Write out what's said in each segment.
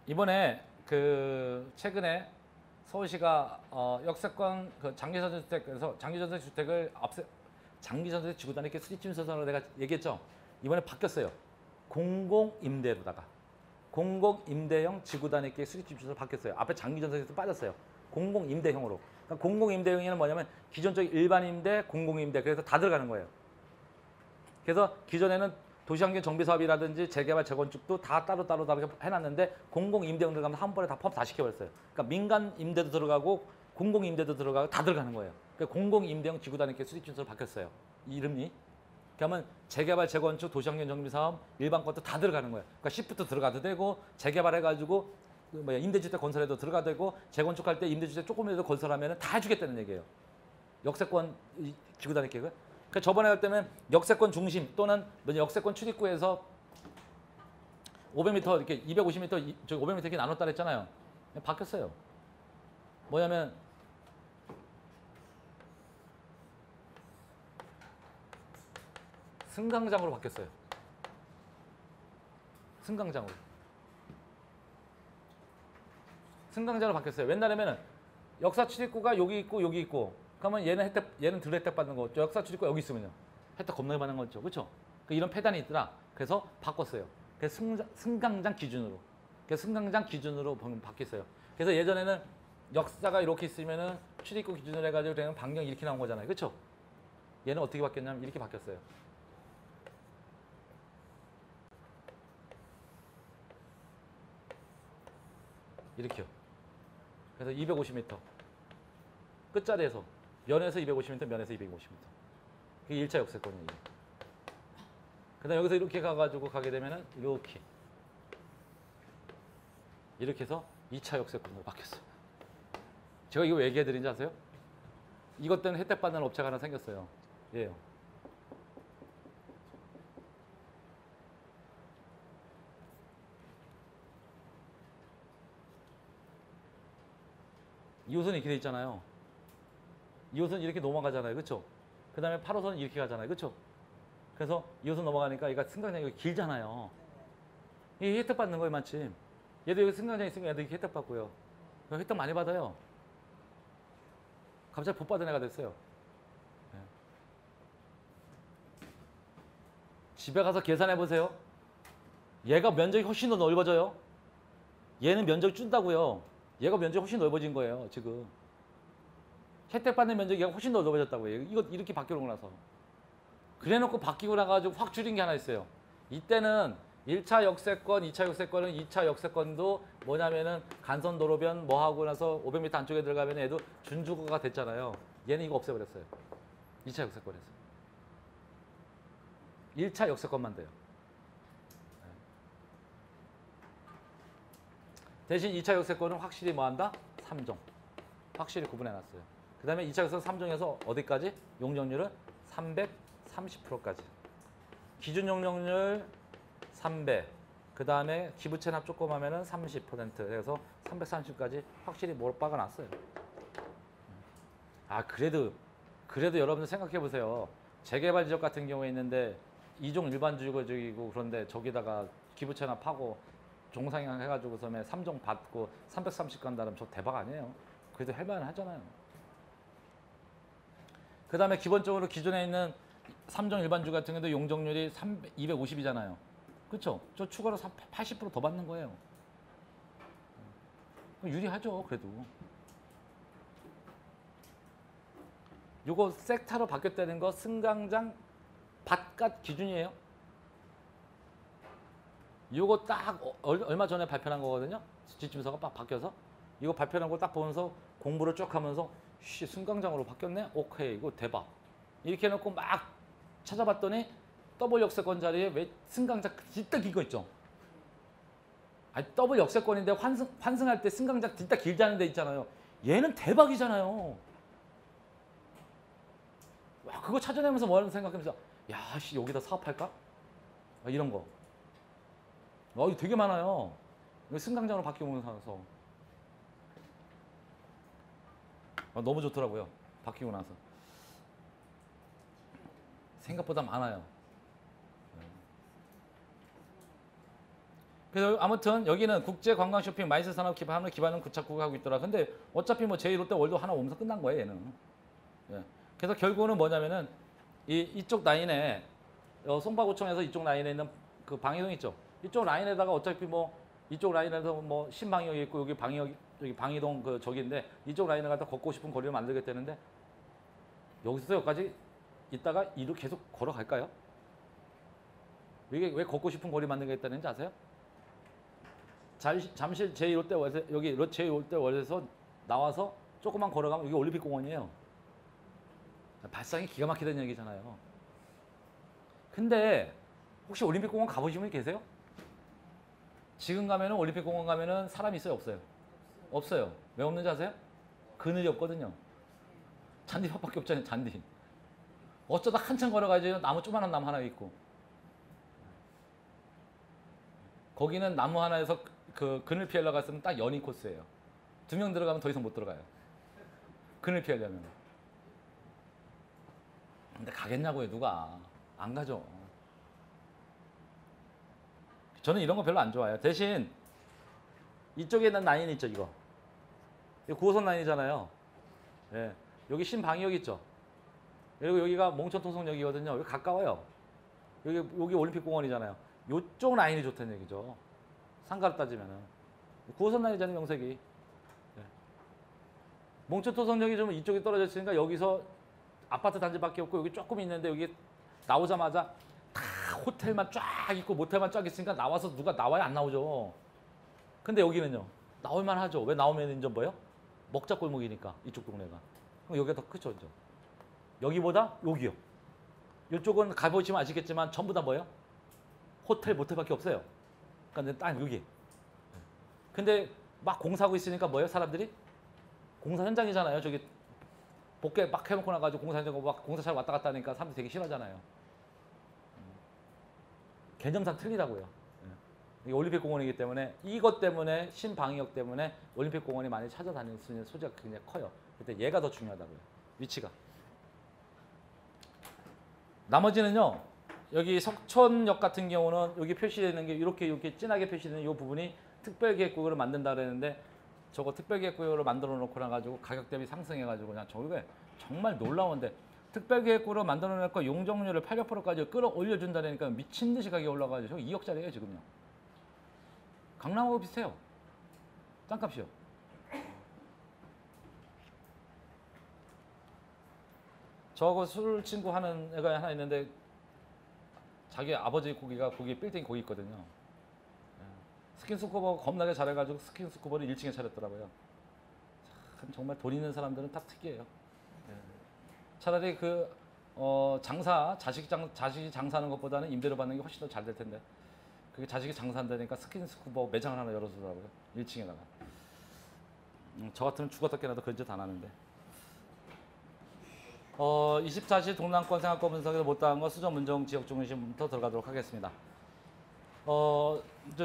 이번에 그 최근에 서울시가 역세권 그 장기전세주택에서 장기전세주택을 장기전세 지구단위계 수립심사선으로 내가 얘기했죠. 이번에 바뀌었어요. 공공임대로다가 공공임대형 지구단위계 수립심사선으로 바뀌었어요. 앞에 장기전세에서 빠졌어요. 공공임대형으로. 그러니까 공공임대형에는 뭐냐면 기존적 일반임대, 공공임대 그래서 다 들어가는 거예요. 그래서 기존에는 도시환경 정비 사업이라든지 재개발 재건축도 다 따로 해놨는데 공공임대형 들어가면 한 번에 다 포함 다 시켜버렸어요. 그러니까 민간 임대도 들어가고 공공임대도 들어가고 다 들어가는 거예요. 그러니까 공공임대형 지구단위계 수립준수로 바뀌었어요. 이 이름이. 그러면 재개발 재건축 도시환경 정비 사업 일반 것도 다 들어가는 거예요. 그러니까 시프트 들어가도 되고 재개발해가지고 임대주택 건설에도 들어가도 되고 재건축할 때 임대주택 조금이라도 건설하면 다 해주겠다는 얘기예요. 역세권 지구단위계가. 그러니까 저번에 할 때는 역세권 중심 또는 역세권 출입구에서 500m 이렇게 250m, 500m 이렇게 나눴다 그랬잖아요. 바뀌었어요. 뭐냐면 승강장으로 바뀌었어요. 승강장으로. 승강장으로 바뀌었어요. 옛날에는 역사 출입구가 여기 있고 여기 있고 그러면 얘는 덜 혜택 받는 거죠. 역사 출입구 여기 있으면요. 혜택 겁나게 받는 거죠. 그렇죠? 이런 패단이 있더라. 그래서 바꿨어요. 그래서 승강장 기준으로. 그래서 승강장 기준으로 바뀌었어요. 그래서 예전에는 역사가 이렇게 있으면은 출입구 기준으로 해가지고 그냥 반경 이렇게 나온 거잖아요. 그렇죠? 얘는 어떻게 바뀌었냐면 이렇게 바뀌었어요. 이렇게요. 그래서 250m. 끝자리에서 면에서 250m, 면에서 250m. 그게 1차 역세권이에요. 그 다음에 여기서 이렇게 가가지고 가게 되면은 이렇게 해서 2차 역세권으로 바뀌었어요. 제가 이거 왜 얘기해드린지 아세요? 이것 때문에 혜택 받는 업체가 하나 생겼어요. 얘요. 이 호선이 이렇게 돼 있잖아요. 이 호선 이렇게 넘어가잖아요. 그렇죠? 그 다음에 8호선은 이렇게 가잖아요. 그렇죠? 그래서 이 호선 넘어가니까 얘가 승강장이 길잖아요. 이 혜택 받는 거예요, 마침. 얘도 여기 승강장 있으면 얘도 이렇게 혜택 받고요. 혜택 많이 받아요. 갑자기 복 받은 애가 됐어요. 네. 집에 가서 계산해 보세요. 얘가 면적이 훨씬 더 넓어져요. 얘는 면적 준다고요. 얘가 면적이 훨씬 넓어진 거예요, 지금. 혜택 받는 면적이 훨씬 더 넓어졌다고요. 이거 이렇게 바뀌고 나서. 그래 놓고 바뀌고 나가지고 확 줄인 게 하나 있어요. 이때는 1차 역세권, 2차 역세권은 2차 역세권도 뭐냐면은 간선도로변 뭐 하고 나서 500m 안쪽에 들어가면 얘도 준주거가 됐잖아요. 얘는 이거 없애버렸어요. 2차 역세권에서. 1차 역세권만 돼요. 대신 2차 역세권은 확실히 뭐 한다? 3종. 확실히 구분해놨어요. 그 다음에 2차 역세권 3종에서 어디까지? 용적률은 330%까지. 기준 용적률 300. 그 다음에 기부채납 조금 하면은 30%. 그래서 330까지 확실히 몰박아 놨어요. 아, 그래도 여러분들 생각해 보세요. 재개발 지역 같은 경우에 있는데 2종 일반 주거지이고 그런데 저기다가 기부채납하고 종상향 해가지고서는 3종 받고 330 간다면 저 대박 아니에요. 그래도 할만 하잖아요. 그 다음에 기본적으로 기존에 있는 3종 일반주 같은 경우도 용적률이 250이잖아요. 그렇죠? 저 추가로 80% 더 받는 거예요. 유리하죠, 그래도. 요거 섹타로 바뀌었다는 거 승강장 바깥 기준이에요. 요거 딱 얼마 전에 발표한 거거든요. 지침서가 막 바뀌어서. 이거 발표한 거 딱 보면서 공부를 쭉 하면서 승강장으로 바뀌었네? 오케이, 이거 대박. 이렇게 해놓고 막 찾아봤더니 더블 역세권 자리에 왜 승강장 진짜 긴 거 있죠? 아니, 더블 역세권인데 환승할 때 승강장 진짜 길다는 데 있잖아요. 얘는 대박이잖아요. 와, 그거 찾아내면서 뭐 하는 생각하면서 야, 씨, 여기다 사업할까? 이런 거. 이거 되게 많아요. 승강장으로 바뀌고 나서. 너무 좋더라고요. 바뀌고 나서. 생각보다 많아요. 그래서 아무튼 여기는 국제 관광 쇼핑 마이스 산업 기반은 구착국을 하고 있더라. 근데 어차피 뭐 제1롯데 월드 하나 오면서 끝난 거예요, 얘는. 예. 그래서 결국은 뭐냐면은 이쪽 라인에 송파구청에서 이쪽 라인에 있는 그 방해동 있죠. 이쪽 라인에다가 어차피 뭐 이쪽 라인에서 뭐 신방역이 있고 여기 방역 여기 방해동 그 저기인데 이쪽 라인을 갖다 걷고 싶은 거리를 만들겠다는데 여기서 여기까지 있다가 이로 계속 걸어갈까요? 이게 왜 걷고 싶은 거리 만들겠다는지 아세요? 잠실 제1롯데 여기 제1롯데 월에서 나와서 조금만 걸어가면 여기 올림픽공원이에요. 발상이 기가 막히다는 얘기잖아요. 근데 혹시 올림픽공원 가보신 분 계세요? 지금 가면은 올림픽공원 가면은 사람이 있어요, 없어요? 없어요. 왜 없는지 아세요? 그늘이 없거든요. 잔디밭밖에 없잖아요, 잔디. 어쩌다 한참 걸어가야지 나무 조그만한 나무 하나 있고. 거기는 나무 하나에서 그 그늘 피하려고 갔으면 딱 연인 코스예요. 2명 들어가면 더 이상 못 들어가요. 그늘 피하려면. 근데 가겠냐고요, 누가. 안 가죠. 저는 이런 거 별로 안 좋아해요. 대신 이쪽에 있는 라인 있죠, 이거. 이거 9호선 라인이잖아요. 예. 여기 신방위역 있죠. 그리고 여기가 몽천통성역이거든요. 여기 가까워요. 여기 올림픽공원이잖아요. 이쪽 라인이 좋다는 얘기죠. 상가로 따지면은. 9호선 라인이잖아요, 명색이. 예. 몽천통성역이 좀 이쪽에 떨어져 있으니까 여기서 아파트 단지밖에 없고 여기 조금 있는데 여기 나오자마자 다 호텔만 쫙 있고 모텔만 쫙 있으니까 나와서 누가 나와야 안 나오죠. 근데 여기는요. 나올만 하죠. 왜 나오면 인전 뭐예요? 먹자골목이니까 이쪽 동네가. 그럼 여기가 더 크죠. 이제. 여기보다 여기요. 이쪽은 가보시면 아시겠지만 전부 다 뭐예요? 호텔 모텔밖에 없어요. 그러니까 딱 여기. 근데 막 공사하고 있으니까 뭐예요? 사람들이? 공사 현장이잖아요. 저기 복개 막 해놓고 나가지고 공사 현장 막 공사차 왔다 갔다 하니까 사람들이 되게 싫어하잖아요. 개념상 틀리다고요. 이게 올림픽공원이기 때문에 이것 때문에 신방위역 때문에 올림픽공원이 많이 찾아다닐 수 있는 소지가 굉장히 커요. 그때 얘가 더 중요하다고요. 위치가. 나머지는요. 여기 석촌역 같은 경우는 여기 표시되어 있는 게 이렇게 진하게 표시되는 이 부분이 특별계획구역을 만든다 그랬는데 저거 특별계획구역으로 만들어 놓고 나가지고 가격 대비 상승해가지고 그냥 저게 정말 놀라운데 특별계획구로 만들어 놓고 용적률을 800%까지 끌어올려준다니까 미친 듯이 가격이 올라가지고 2억짜리예요 지금요. 강남하고 비슷해요. 땅값이요. 저하고 술 친구 하는 애가 하나 있는데 자기 아버지 거기 빌딩 거기 있거든요. 스킨스쿠버 겁나게 잘해가지고 스킨스쿠버를 1층에 차렸더라고요. 참 정말 돈 있는 사람들은 딱 특이해요. 차라리 자식이 장사하는 것보다는 임대료 받는 게 훨씬 더 잘 될 텐데. 그게 자식이 장사한다니까 스킨스쿠버 매장을 하나 열어주더라고요. 1층에다가. 저 같으면 죽었다 깨나도 그런 짓 안 하는데. 24시 동남권 생활권 분석에서 못다한 거 수정 문정 지역 중심부터 들어가도록 하겠습니다.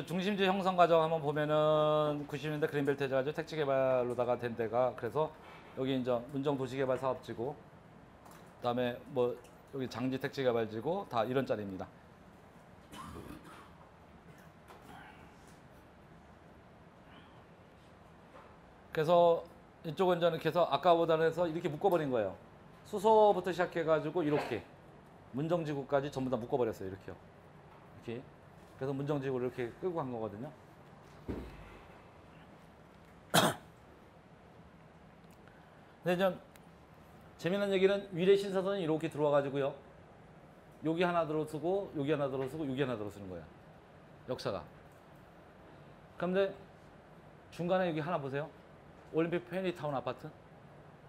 중심지 형성 과정 한번 보면은 90년대 그린벨트 해가지고 택지 개발로다가 된 데가 그래서 여기 이제 문정 도시개발 사업지고 그다음에 뭐 여기 장지 택지 개발지고 다 이런 자리입니다. 그래서 이쪽은 저는 계속 아까보다는 해서 이렇게 묶어버린 거예요. 수서부터 시작해가지고 이렇게 문정지구까지 전부 다 묶어버렸어요. 이렇게요. 이렇게. 그래서 문정지구를 이렇게 끌고 간 거거든요. 근데 좀 재미난 얘기는 위례 신사선이 이렇게 들어와가지고요. 여기 하나 들어서고 여기 하나 들어서고 여기 하나 들어서는 거야. 역사가. 그런데 중간에 여기 하나 보세요. 올림픽 페니타운 아파트.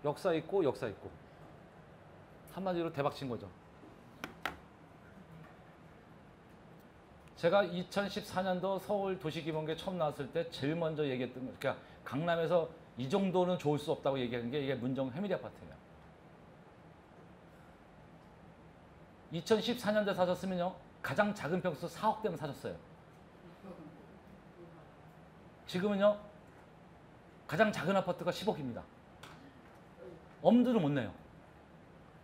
역사 있고 역사 있고. 한마디로 대박 친 거죠. 제가 2014년도 서울 도시기본계 처음 나왔을 때 제일 먼저 얘기했던 거, 그러니까 강남에서 이 정도는 좋을 수 없다고 얘기한 게 이게 문정 해밀리 아파트예요. 2014년도에 사셨으면요, 가장 작은 평수 4억대면 사셨어요. 지금은요, 가장 작은 아파트가 10억입니다. 엄두를 못 내요.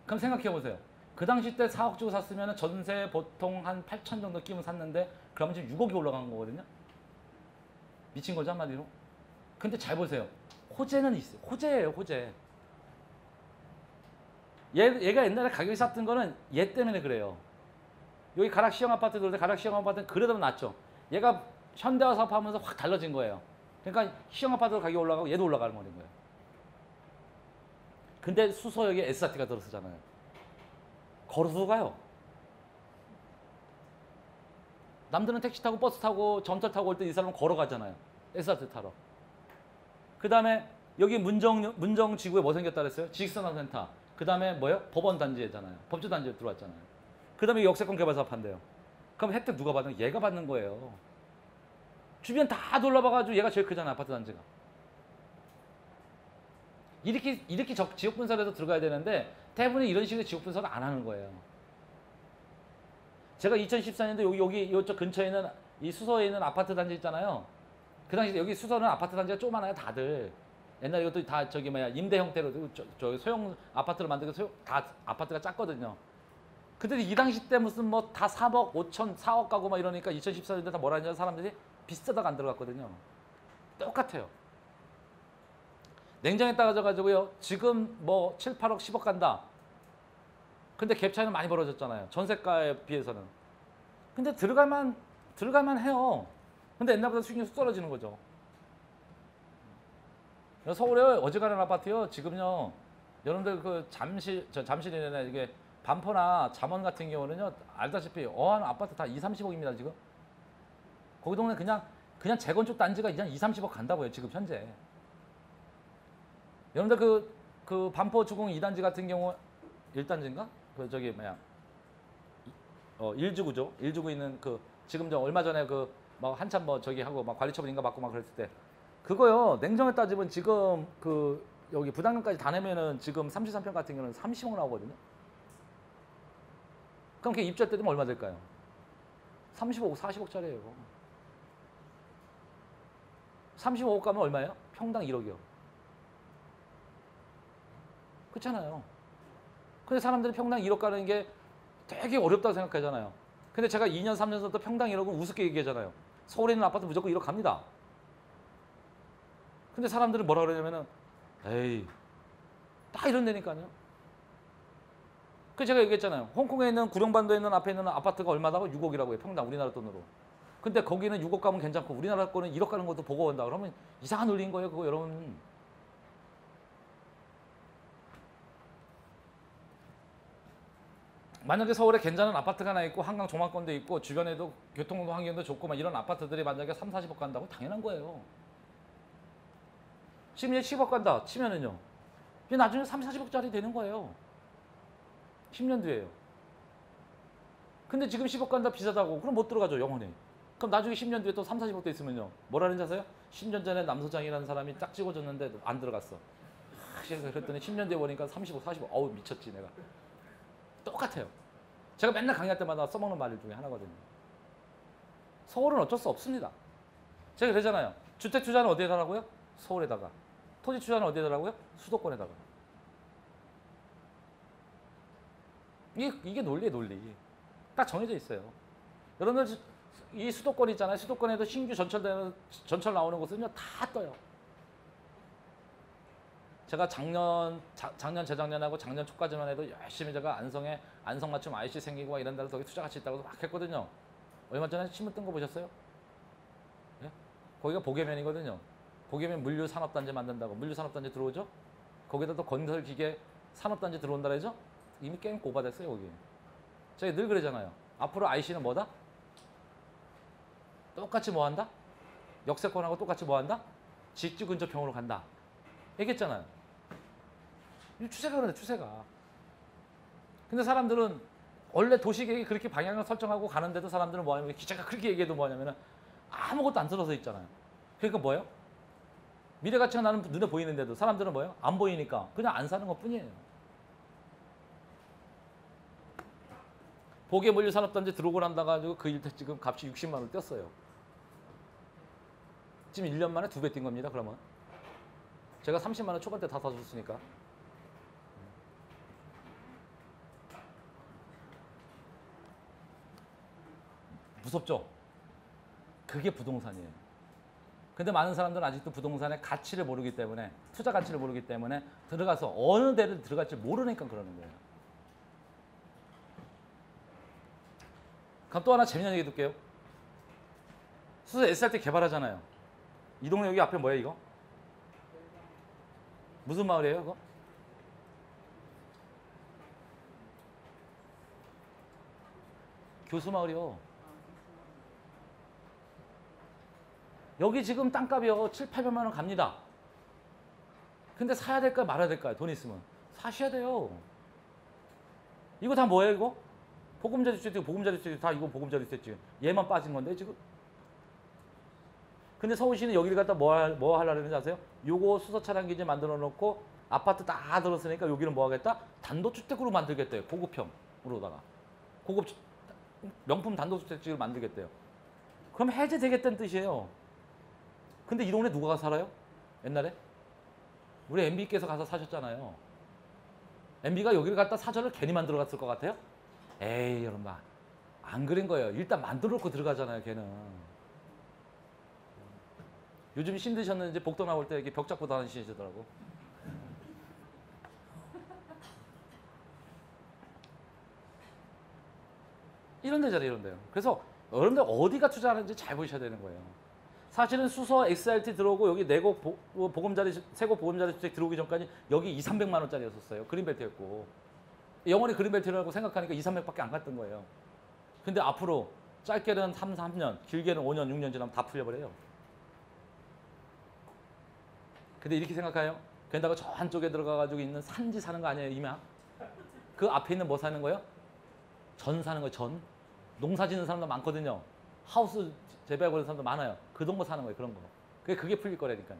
그럼 생각해 보세요. 그 당시 때 4억 주고 샀으면 전세 보통 한 8천 정도 끼면 샀는데 그러면 지금 6억이 올라간 거거든요. 미친 거죠, 한마디로. 근데 잘 보세요. 호재는 있어요. 호재예요, 호재. 얘가 옛날에 가격이 쌌던 거는 얘 때문에 그래요. 여기 가락 시형 아파트 들어올 때 가락 시형 아파트는 그래도 낫죠. 얘가 현대화 사업하면서 확 달라진 거예요. 그러니까 시형 아파트 가격이 올라가고 얘도 올라가는 거예요. 근데 수서역에 SRT가 들어서잖아요. 걸어서 가요. 남들은 택시 타고 버스 타고 전철 타고 올 때 이 사람은 걸어가잖아요. SRT 타러. 그 다음에 여기 문정지구에 뭐 생겼다 그랬어요? 지식산업센터. 그 다음에 뭐요? 법원단지잖아요. 법조단지에 들어왔잖아요. 그 다음에 역세권 개발사업 한대요. 그럼 혜택 누가 받는 거예요? 얘가 받는 거예요. 주변 다 둘러봐가지고 얘가 제일 크잖아요. 아파트 단지가. 이렇게 지역 분석을 해서 들어가야 되는데 대부분이 이런 식의 지역 분석을 안 하는 거예요. 제가 2014년도 여기 이쪽 근처에 있는 이 수서에 있는 아파트 단지 있잖아요. 그 당시 여기 수서는 아파트 단지가 조그만해요, 다들. 옛날에 이것도 다 저기 뭐야 임대 형태로 저 소형 아파트를 만들고 다 아파트가 작거든요. 근데 이 당시 때 무슨 뭐 다 3억 5천 4억 가고 막 이러니까 2014년도에 다 뭐라 하냐 사람들이 비싸다가 안 들어갔거든요. 똑같아요. 냉정에 따져가지고요. 지금 뭐 7, 8억 10억 간다. 근데 갭 차이는 많이 벌어졌잖아요. 전세가에 비해서는. 근데 들어갈만 해요. 근데 옛날보다 수익률이 쑥 떨어지는 거죠. 서울에 어지간한 아파트요. 지금요. 여러분들 그 잠실이나 이게 반포나 잠원 같은 경우는요. 알다시피 어한 아파트 다 2, 30억입니다, 지금. 거기 동네 그냥 재건축 단지가 그냥 2, 30억 간다고요, 지금 현재. 여러분들 그 반포 주공 2단지 같은 경우 1단지인가? 그 저기 뭐야? 1주구죠. 1주구 있는 그 지금 저 얼마 전에 그 막 한참 뭐 저기 하고 막 관리처분인가 받고 막 그랬을 때 그거요. 냉정에 따지면 지금 그 여기 부담금까지 다 내면은 지금 33평 같은 경우는 30억 나오거든요. 그럼 걔 입주할 때 되면 얼마 될까요? 35억, 40억짜리예요. 35억 가면 얼마예요? 평당 1억이요. 그렇잖아요. 근데 사람들이 평당 1억 가는 게 되게 어렵다고 생각하잖아요. 근데 제가 2년, 3년 전부터 평당 1억은 우습게 얘기하잖아요. 서울에 있는 아파트 무조건 1억 갑니다. 근데 사람들은 뭐라 그러냐면은 에이 딱 이런 데니까요. 그 제가 얘기했잖아요. 홍콩에 있는 구룡반도에 있는 앞에 있는 아파트가 얼마다고 6억이라고 해요. 평당 우리나라 돈으로. 근데 거기는 6억 가면 괜찮고 우리나라 거는 1억 가는 것도 보고 온다. 그러면 이상한 논리인 거예요. 그거 여러분. 만약에 서울에 괜찮은 아파트가 하나 있고 한강 조망권도 있고 주변에도 교통 환경도 좋고 막 이런 아파트들이 만약에 3, 40억 간다고 당연한 거예요. 지금 얘 10억 간다 치면은요. 이게 나중에 3, 40억짜리 되는 거예요. 10년 뒤에요. 근데 지금 10억 간다 비싸다고 그럼 못 들어가죠 영원히. 그럼 나중에 10년 뒤에 또 3, 40억 돼 있으면요. 뭐라는지 아세요? 10년 전에 남소장이라는 사람이 딱 찍어줬는데 안 들어갔어. 그랬더니 10년 뒤에 보니까 30억, 40억. 어우 미쳤지 내가. 똑같아요. 제가 맨날 강의할 때마다 써먹는 말 중에 하나거든요. 서울은 어쩔 수 없습니다. 제가 그러잖아요. 주택 투자는 어디에 달라고요? 서울에다가. 토지 투자는 어디에 달라고요? 수도권에다가. 이게 논리예요, 논리. 딱 정해져 있어요. 여러분들 이 수도권 있잖아요. 수도권에도 신규 전철 나오는 곳은요 다 떠요. 제가 작년, 재작년하고 작년 초까지만 해도 열심히 제가 안성 맞춤 IC 생기고 이런 데서 거기 투자 가치 있다고 막 했거든요. 얼마 전에 신문 뜬 거 보셨어요? 예? 거기가 보계면이거든요. 보계면 물류산업단지 만든다고. 물류산업단지 들어오죠? 거기다 또 건설기계 산업단지 들어온다 그러죠? 이미 게임 고발됐어요, 거기. 제가 늘 그러잖아요. 앞으로 IC는 뭐다? 똑같이 뭐 한다? 역세권하고 똑같이 뭐 한다? 직주 근접 평으로 간다. 얘기했잖아요. 이 추세가 그런데 추세가. 근데 사람들은 원래 도시계획이 그렇게 방향을 설정하고 가는데도 사람들은 뭐하냐면 기자가 그렇게 얘기해도 뭐하냐면 아무것도 안 들어서 있잖아요. 그러니까 뭐예요? 미래 가치가 나는 눈에 보이는데도 사람들은 뭐예요? 안 보이니까 그냥 안 사는 것 뿐이에요. 보계 물류 산업단지 들어오고 난다 가지고 그 일대 지금 값이 60만 원 뛰었어요. 지금 1년 만에 2배 뛴 겁니다. 그러면 제가 30만 원 초반대 다 사줬으니까. 무섭죠? 그게 부동산이에요. 근데 많은 사람들은 아직도 부동산의 가치를 모르기 때문에 투자 가치를 모르기 때문에 들어가서 어느 데를 들어갈지 모르니까 그러는 거예요. 그럼 또 하나 재미난 얘기 해둘게요. 수서 SRT 개발하잖아요. 이 동네 여기 앞에 뭐야 이거? 무슨 마을이에요 이거? 교수마을이요. 여기 지금 땅값이요 7, 800만 원 갑니다. 근데 사야 될까요 말아야 될까요? 돈 있으면 사셔야 돼요. 이거 다 뭐예요 이거? 보금자리 주택, 보금자리 주택 다 이거 보금자리 주택 얘만 빠진 건데 지금. 근데 서울시는 여기를 갖다 뭐 하려고 했는지 아세요? 요거 수서 차량 기지 만들어 놓고 아파트 다 들었으니까 여기는 뭐 하겠다? 단독주택으로 만들겠대요. 고급형으로다가. 고급 명품 단독주택지를 만들겠대요. 그럼 해제되겠다는 뜻이에요. 근데 이 동네 누가 살아요? 옛날에? 우리 MB께서 가서 사셨잖아요. MB가 여기를 갖다 사저를 괜히 만들어 갔을 것 같아요? 에이 여러분 안 그린 거예요. 일단 만들어 놓고 들어가잖아요 걔는. 요즘 힘드셨는지 복도 나올 때 이렇게 벽 잡고 다니시더라고. 이런 데잖아요 이런 데요. 그래서 여러분들 어디가 투자하는지 잘 보셔야 되는 거예요. 사실은 수서 XRT 들어오고 여기 내곡 보금자리 세곡 보금자리 주택 들어오기 전까지 여기 2, 300만 원짜리였었어요. 그린벨트였고 영원히 그린벨트라고 생각하니까 2, 300밖에 안 갔던 거예요. 근데 앞으로 짧게는 3, 3년, 길게는 5년, 6년 지나면 다 풀려버려요. 근데 이렇게 생각해요. 게다가 저 한쪽에 들어가가지고 있는 산지 사는 거 아니에요 이면? 그 앞에 있는 뭐 사는 거예요? 전 사는 거예요 전. 농사 짓는 사람도 많거든요. 하우스 재배하고 있는 사람도 많아요. 그 동거 사는 거예요 그런 거. 그게 풀릴 거라니까요.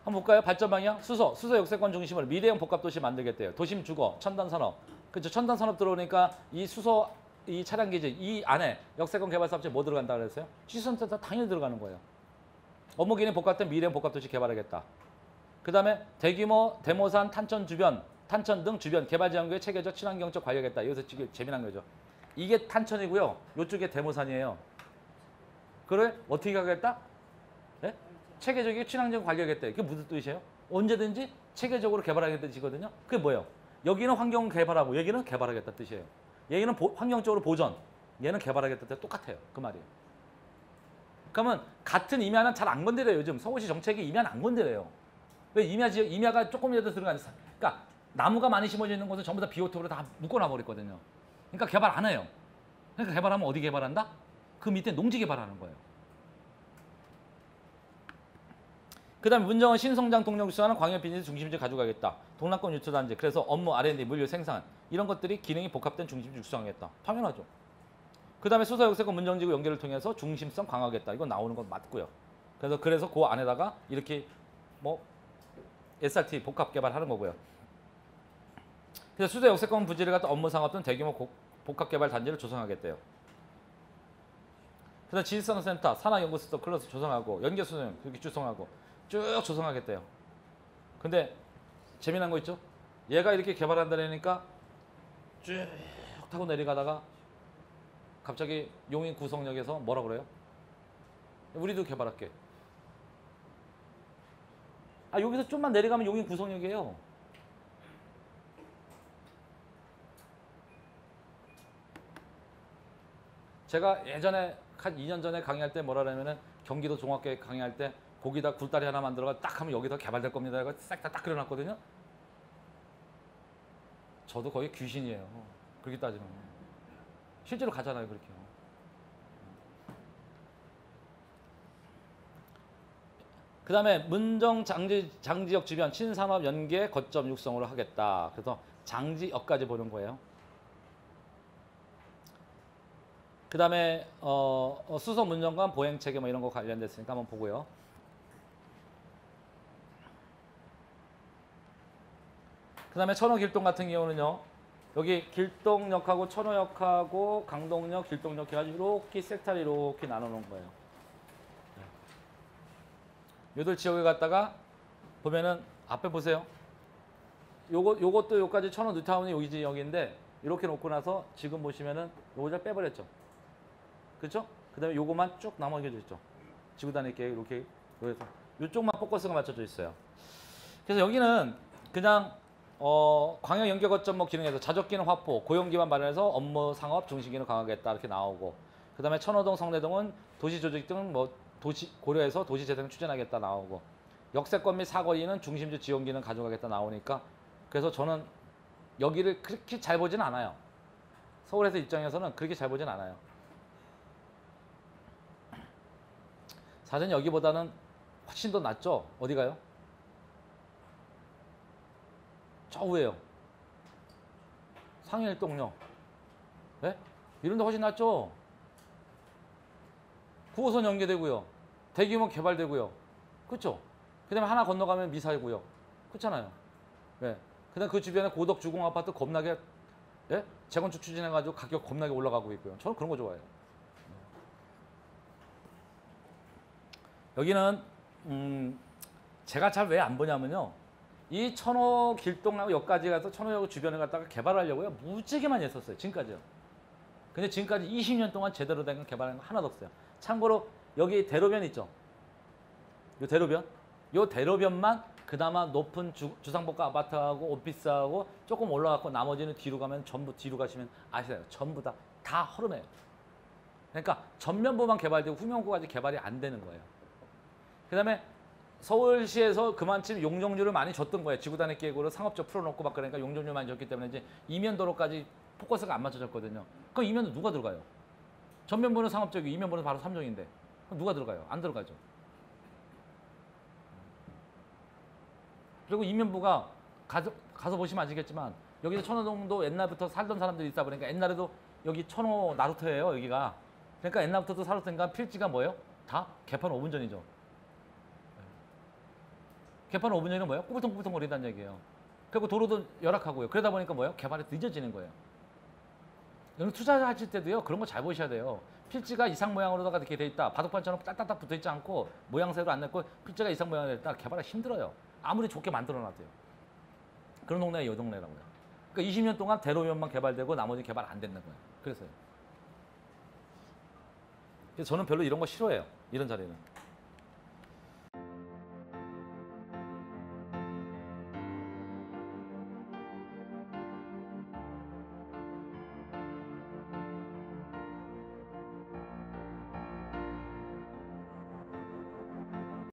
한번 볼까요? 발전 방향. 수서 역세권 중심으로 미래형 복합도시 만들겠대요. 도심 주거, 첨단산업. 그렇죠. 첨단산업 들어오니까 이 수서 이 차량 기지 이 안에 역세권 개발 사업체 뭐 들어간다 그랬어요? 시설센터 당연히 들어가는 거예요. 업무 기능 복합된 미래형 복합도시 개발하겠다. 그 다음에 대규모 대모산 탄천 주변, 탄천 등 주변 개발 지역의 체계적 친환경적 관리하겠다. 여기서 지금 재미난 거죠. 이게 탄천이고요. 이쪽에 대모산이에요. 그걸 어떻게 하겠다? 네? 체계적인 친환경 관리하겠다. 이게 무슨 뜻이에요? 언제든지 체계적으로 개발하겠다는 뜻이거든요. 그게 뭐예요? 여기는 환경 개발하고 여기는 개발하겠다 뜻이에요. 얘는 환경적으로 보전, 얘는 개발하겠다 뜻 똑같아요. 그 말이에요. 그러면 같은 임야는 잘 안 건드려요. 요즘 서울시 정책이 임야는 안 건드려요. 왜 임야가 조금이라도 들어가니까. 그러니까 나무가 많이 심어져 있는 곳은 전부 다 비오톱으로 다 묶어놔 버렸거든요. 그러니까 개발 안 해요. 그러니까 개발하면 어디 개발한다? 그 밑에 농지 개발하는 거예요. 그 다음에 문정은 신성장 동력 육성하는 광역 비즈니스 중심지를 가져가겠다. 동남권 유토단지. 그래서 업무, R&D, 물류, 생산 이런 것들이 기능이 복합된 중심지 육성하겠다. 당연하죠. 그 다음에 수서 역세권 문정지구 연결을 통해서 중심성 강화하겠다. 이건 나오는 건 맞고요. 그래서 그 안에다가 이렇게 뭐 SRT 복합 개발하는 거고요. 그래서 수서 역세권 부지를 갖다 업무 상업등 대규모 복합 개발 단지를 조성하겠대요. 그래서 지식산업센터, 산학연구센터 클러스 조성하고 연계수능 이렇게 조성하고 쭉 조성하겠대요. 근데 재미난 거 있죠? 얘가 이렇게 개발한다니까 쭉 타고 내려가다가 갑자기 용인 구성역에서 뭐라 그래요? 우리도 개발할게. 아 여기서 좀만 내려가면 용인 구성역이에요. 제가 예전에 한 2년 전에 강의할 때 뭐라 그러면은 경기도 종합계획 강의할 때 거기다 굴다리 하나 만들어가 딱 하면 여기서 개발될 겁니다. 이거 싹 다 딱 그려놨거든요. 저도 거의 귀신이에요. 그렇게 따지면. 실제로 가잖아요. 그렇게. 그 다음에 문정 장지역 주변 신산업 연계 거점 육성으로 하겠다. 그래서 장지역까지 보는 거예요. 그 다음에 수서 문정관 보행체계 뭐 이런 거 관련됐으니까 한번 보고요. 그 다음에 천호길동 같은 경우는요. 여기 길동역하고 천호역하고 강동역, 길동역 해가지고 이렇게 섹터를 이렇게 나눠놓은 거예요. 요들 지역에 갔다가 보면은 앞에 보세요. 요것도 여기까지 천호 뉴타운이 여기 지역인데 이렇게 놓고 나서 지금 보시면은 요거 잘 빼버렸죠. 그렇죠? 그다음에 요거만 쭉 남겨져 있죠. 지구단위 계획 이렇게 그래서 이쪽만 포커스가 맞춰져 있어요. 그래서 여기는 그냥 광역 연계 거점 뭐 기능에서 자적 기능 확보, 고용 기반 마련해서 업무 상업 중심 기능 강화하겠다 이렇게 나오고, 그다음에 천호동, 성내동은 도시 조직 등 뭐 도시 고려해서 도시 재생 추진하겠다 나오고, 역세권 및 사거리는 중심지 지원 기능 가져가겠다 나오니까, 그래서 저는 여기를 그렇게 잘 보진 않아요. 서울에서 입장에서는 그렇게 잘 보진 않아요. 사실 여기보다는 훨씬 더 낫죠. 어디 가요? 저 위에요. 상일동요. 네? 이런 데 훨씬 낫죠. 9호선 연계되고요. 대규모 개발되고요. 그렇죠? 그 다음에 하나 건너가면 미사이고요. 그렇잖아요. 네. 그 다음에 그 주변에 고덕 주공 아파트 겁나게 예? 재건축 추진해가지고 가격 겁나게 올라가고 있고요. 저는 그런 거 좋아해요. 여기는 제가 잘 왜 안 보냐면요. 이 천호 길동하고 역까지 가서 천호역 주변을 갖다가 개발하려고요. 무지개 많이 했었어요. 지금까지요. 근데 지금까지 20년 동안 제대로 된 건 개발한 거 하나도 없어요. 참고로 여기 대로변 있죠. 요 대로변. 요 대로변만 그나마 높은 주상복합 아파트하고 오피스하고 조금 올라갔고 나머지는 뒤로 가면 전부 뒤로 가시면 아시나요? 전부 다 허름해요. 그러니까 전면부만 개발되고 후면부까지 개발이 안 되는 거예요. 그 다음에 서울시에서 그만큼 용적률을 많이 줬던 거예요. 지구단위 계획으로 상업적 풀어놓고 막 그러니까 용적률 많이 줬기 때문에 이제 이면도로까지 포커스가 안 맞춰졌거든요. 그럼 이면도 누가 들어가요? 전면부는 상업적이고 이면부는 바로 삼종인데 그럼 누가 들어가요? 안 들어가죠. 그리고 이면부가 가서 보시면 아시겠지만 여기서 천호동도 옛날부터 살던 사람들이 있다 보니까 옛날에도 여기 천호 나루터예요. 여기가. 그러니까 옛날부터도 살았으니까 필지가 뭐예요? 다 개판 5분 전이죠. 개판 5분 전이는 뭐예요? 꾸불통꾸불통 거린다는 얘기예요. 그리고 도로도 열악하고요. 그러다 보니까 뭐예요? 개발이 늦어지는 거예요. 여러분 투자하실 때도요. 그런 거 잘 보셔야 돼요. 필지가 이상 모양으로다가 이렇게 돼 있다. 바둑판처럼 딱딱딱 붙어 있지 않고 모양새로 안 냈고 필지가 이상 모양으로 됐다. 개발하기 힘들어요. 아무리 좋게 만들어놔도요. 그런 동네가 이 동네라고요. 그러니까 20년 동안 대로변만 개발되고 나머지 개발 안 됐는 거예요. 그래서요. 그래서 저는 별로 이런 거 싫어해요. 이런 자리는.